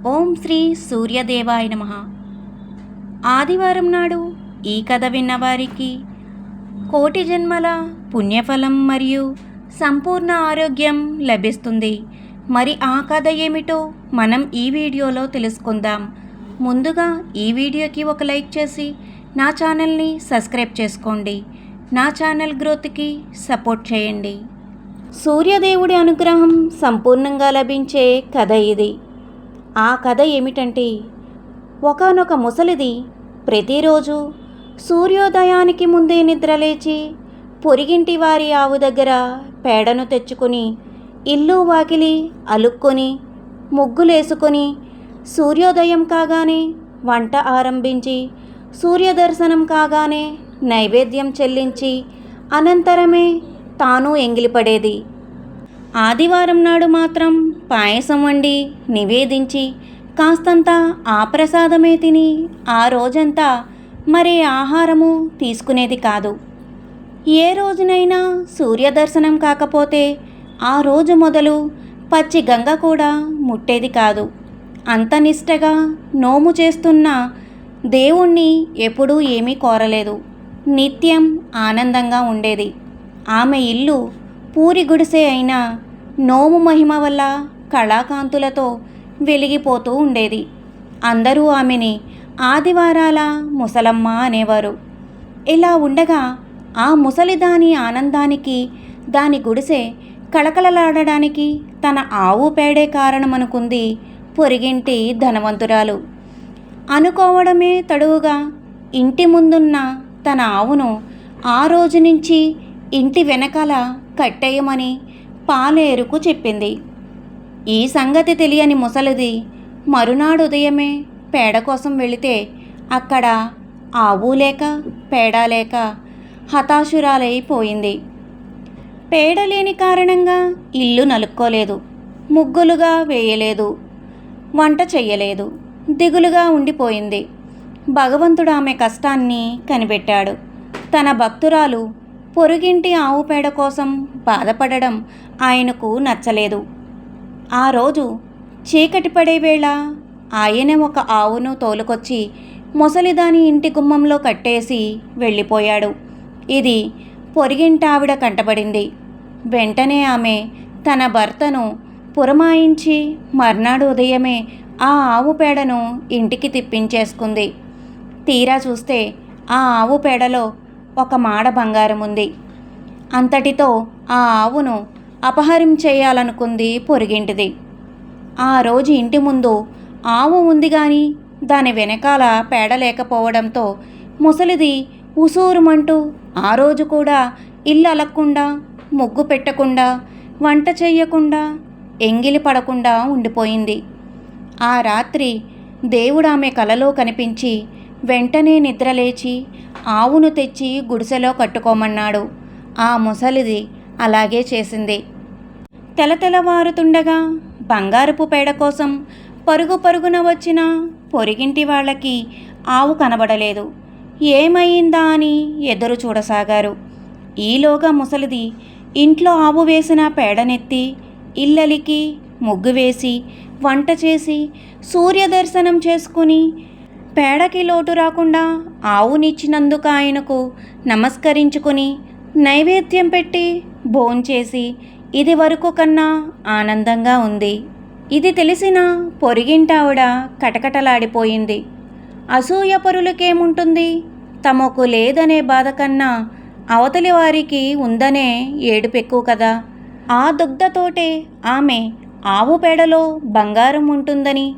ఓం శ్రీ సూర్యదేవాయ నమః. ఆదివారం నాడు ఈ కథ విన్నవారికి కోటి జన్మల పుణ్యఫలం మరియు సంపూర్ణ ఆరోగ్యం లభిస్తుంది. మరి ఆ కథ ఏమిటో మనం ఈ వీడియోలో తెలుసుకుందాం. ముందుగా ఈ వీడియోకి ఒక లైక్ చేసి నా ఛానల్ని సబ్స్క్రైబ్ చేసుకోండి. నా ఛానల్ గ్రోత్కి సపోర్ట్ చేయండి. సూర్యదేవుడి అనుగ్రహం సంపూర్ణంగా లభించే కథ ఇది. ఆ కథ ఏమిటంటే, ఒకానొక ముసలిది ప్రతిరోజు సూర్యోదయానికి ముందే నిద్రలేచి పొరిగింటి వారి ఆవు దగ్గర పేడను తెచ్చుకొని ఇల్లు వాకిలి అలుక్కొని ముగ్గులేసుకొని సూర్యోదయం కాగానే వంట ఆరంభించి సూర్యదర్శనం కాగానే నైవేద్యం చెల్లించి అనంతరమే తాను ఎంగిలిపడేది. ఆదివారం నాడు మాత్రం పాయసం వండి నివేదించి కాస్తంత ఆ ప్రసాదమే తిని ఆ రోజంతా మరే ఆహారము తీసుకునేది కాదు. ఏ రోజునైనా సూర్యదర్శనం కాకపోతే ఆ రోజు మొదలు పచ్చి గంగ కూడా ముట్టేది కాదు. అంత నిష్టగా నోము చేస్తున్న దేవుణ్ణి ఎప్పుడూ ఏమీ కోరలేదు. నిత్యం ఆనందంగా ఉండేది. ఆమె ఇల్లు పూరి గుడిసె అయినా నోము మహిమ వల్ల కళాకాంతులతో వెలిగిపోతూ ఉండేది. అందరూ ఆమెని ఆదివారాల ముసలమ్మ అనేవారు. ఇలా ఉండగా ఆ ముసలిదాని ఆనందానికి దాని గుడిసె కళకళలాడడానికి తన ఆవు పేడే కారణమనుకుంది పొరిగింటి ధనవంతురాలు. అనుకోవడమే తడువుగా ఇంటి ముందున్న తన ఆవును ఆ రోజు నుంచి ఇంటి వెనకాల కట్టేయమని పాలేరుకు చెప్పింది. ఈ సంగతి తెలియని ముసలిది మరునాడు ఉదయమే పేడ కోసం వెళితే అక్కడ ఆవు లేక పేడ లేక హతాశురాలైపోయింది. పేడ లేని కారణంగా ఇల్లు నలుక్కోలేదు, ముగ్గులుగా వేయలేదు, వంట చెయ్యలేదు, దిగులుగా ఉండిపోయింది. భగవంతుడు ఆమె కష్టాన్ని కనిపెట్టాడు. తన భక్తురాలు పొరుగింటి ఆవు పేడ కోసం బాధపడడం ఆయనకు నచ్చలేదు. ఆ రోజు చీకటి పడే వేళ ఆయన ఒక ఆవును తోలుకొచ్చి ముసలిదాని ఇంటి గుమ్మంలో కట్టేసి వెళ్ళిపోయాడు. ఇది పొరిగింటావిడ కంటపడింది. వెంటనే ఆమె తన భర్తను పురమాయించి మర్నాడు ఉదయమే ఆ ఆవు పేడను ఇంటికి తిప్పించేసుకుంది. తీరా చూస్తే ఆ ఆవు పేడలో ఒక మాడ బంగారం ఉంది. అంతటితో ఆ ఆవును అపహరించేయాలనుకుంది పొరిగింటిది. ఆ రోజు ఇంటి ముందు ఆవు ఉంది కానీ దాని వెనకాల పేడ లేకపోవడంతో ముసలిది ఉసూరుమంటూ ఆ రోజు కూడా ఇల్లు అలక్కుండా, ముగ్గు పెట్టకుండా, వంట చెయ్యకుండా, ఎంగిలి పడకుండా ఉండిపోయింది. ఆ రాత్రి దేవుడు ఆమె కలలో కనిపించి వెంటనే నిద్రలేచి ఆవును తెచ్చి గుడిసెలో కట్టుకోమన్నాడు. ఆ ముసలిది అలాగే చేసింది. తెలతెలవారుతుండగా బంగారపు పేడ కోసం పరుగు పరుగున వచ్చిన పొరిగింటి వాళ్ళకి ఆవు కనబడలేదు. ఏమైందా అని ఎదురు చూడసాగారు. ఈలోగా ముసలిది ఇంట్లో ఆవు వేసిన పేడనెత్తి ఇల్లలికి ముగ్గు వేసి వంట చేసి సూర్యదర్శనం చేసుకుని పేడకి లోటు రాకుండా ఆవునిచ్చినందుకు ఆయనకు నమస్కరించుకుని నైవేద్యం పెట్టి భోంచేసి ఇది వరకు కన్నా ఆనందంగా ఉంది. ఇది తెలిసిన పొరిగింటావిడ కటకటలాడిపోయింది. అసూయపరులకేముంటుంది, తమకు లేదనే బాధ కన్నా అవతలి వారికి ఉందనే ఏడుపెక్కువ కదా. ఆ దుగ్ధతోటే ఆమె ఆవు పేడలో బంగారం ఉంటుందని,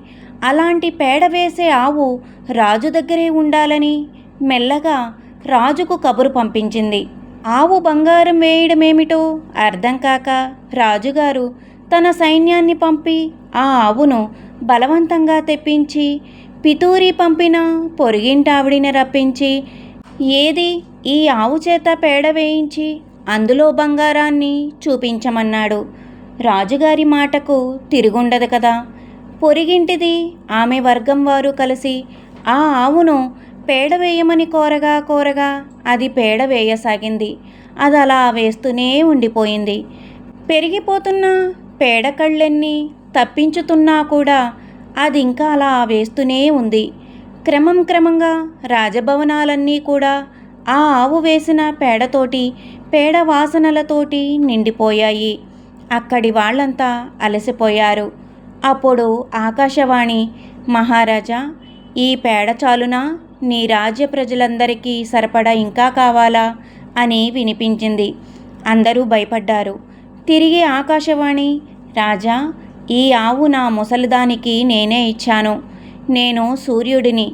అలాంటి పేడ వేసే ఆవు రాజు దగ్గరే ఉండాలని మెల్లగా రాజుకు కబురు పంపించింది. ఆవు బంగారం వేయడమేమిటో అర్థం కాక రాజుగారు తన సైన్యాన్ని పంపి ఆ ఆవును బలవంతంగా తెప్పించి పితూరి పంపిన పొరిగింటావిడిని రప్పించి, ఏది ఈ ఆవు చేత పేడ వేయించి అందులో బంగారాన్ని చూపించమన్నాడు. రాజుగారి మాటకు తిరుగుండదు కదా. పొరిగింటిది ఆమె వర్గం వారు కలిసి ఆ ఆవును పేడ వేయమని కోరగా అది పేడ వేయసాగింది. అది అలా వేస్తూనే ఉండిపోయింది. పెరిగిపోతున్న పేడ కళ్ళెన్ని తప్పించుతున్నా కూడా అది ఇంకా అలా వేస్తూనే ఉంది. క్రమంగా రాజభవనాలన్నీ కూడా ఆ ఆవు వేసిన పేడతోటి, పేడ వాసనలతోటి నిండిపోయాయి. అక్కడి వాళ్ళంతా అలసిపోయారు. అప్పుడు ఆకాశవాణి, మహారాజా, ఈ పేడ చాలునా? నీ రాజ్య ప్రజలందరికీ సరిపడా ఇంకా కావాలా అని వినిపించింది. అందరూ భయపడ్డారు. తిరిగి ఆకాశవాణి, రాజా, ఈ ఆవు నా ముసలిదానికి నేనే ఇచ్చాను. నేను సూర్యుడిని.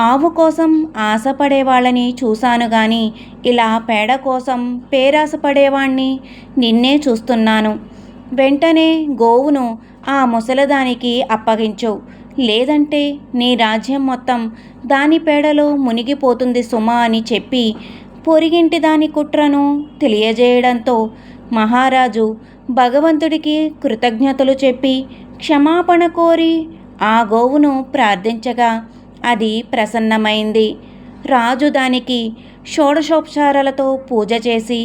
ఆవు కోసం ఆశపడేవాళ్ళని చూశాను గాని ఇలా పేడ కోసం పేరాశపడేవాణ్ణి నిన్నే చూస్తున్నాను. వెంటనే గోవును ఆ ముసలిదానికి అప్పగించు, లేదంటే నీ రాజ్యం మొత్తం దాని పేడలో మునిగిపోతుంది సుమా అని చెప్పి పొరిగింటి దాని కుట్రను తెలియజేయడంతో మహారాజు భగవంతుడికి కృతజ్ఞతలు చెప్పి క్షమాపణ కోరి ఆ గోవును ప్రార్థించగా అది ప్రసన్నమైంది. రాజు దానికి షోడశోపచారాలతో పూజ చేసి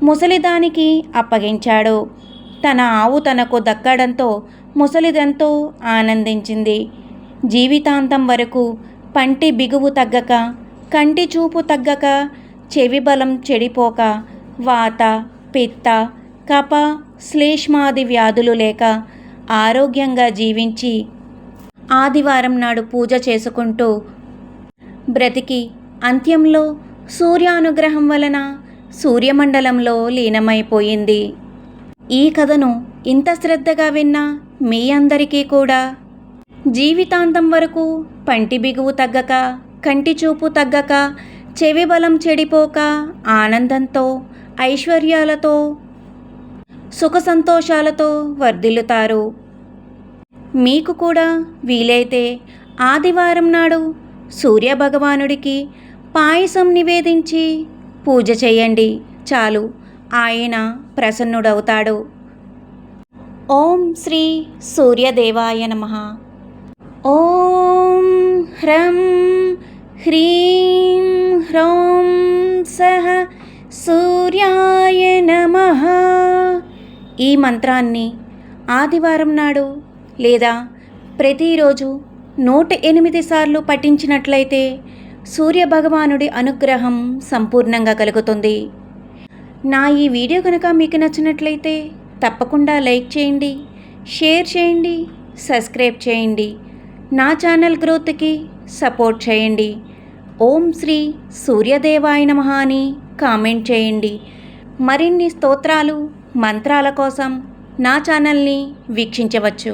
ముసలిదానికి అప్పగించాడు. తన ఆవు తనకు దక్కడంతో ముసలిదెంతో ఆనందించింది. జీవితాంతం వరకు పంటి బిగువు తగ్గక, కంటి చూపు తగ్గక, చెవి బలం చెడిపోక, వాత, పిత్త, కప, శ్లేష్మాది వ్యాధులు లేక ఆరోగ్యంగా జీవించి ఆదివారం నాడు పూజ చేసుకుంటూ బ్రతికి అంత్యంలో సూర్యానుగ్రహం వలన సూర్యమండలంలో లీనమైపోయింది. ఈ కథను ఇంత శ్రద్ధగా విన్న మీ అందరికీ కూడా జీవితాంతం వరకు పంటి బిగువు తగ్గక, కంటి చూపు తగ్గక, చెవి బలం చెడిపోక, ఆనందంతో, ఐశ్వర్యాలతో, సుఖ సంతోషాలతో వర్ధిల్లుతారు. మీకు కూడా వీలైతే ఆదివారం నాడు సూర్యభగవానుడికి పాయసం నివేదించి పూజ చేయండి. చాలు, ఆయన ప్రసన్నుడవుతాడు. ఓం శ్రీ సూర్యదేవాయ నమః. ఓం హ్రం హ్రీం హ్రౌం సః సూర్యాయ నమః. ఈ మంత్రాన్ని ఆదివారం నాడు లేదా ప్రతిరోజు 108 సార్లు పఠించినట్లయితే సూర్యభగవానుడి అనుగ్రహం సంపూర్ణంగా కలుగుతుంది. నా ఈ వీడియో కనుక మీకు నచ్చినట్లయితే తప్పకుండా లైక్ చేయండి, షేర్ చేయండి, సబ్స్క్రైబ్ చేయండి. నా ఛానల్ గ్రోత్కి సపోర్ట్ చేయండి. ఓం శ్రీ సూర్యదేవాయ నమః అని కామెంట్ చేయండి. మరిన్ని స్తోత్రాలు, మంత్రాల కోసం నా ఛానల్ని వీక్షించవచ్చు.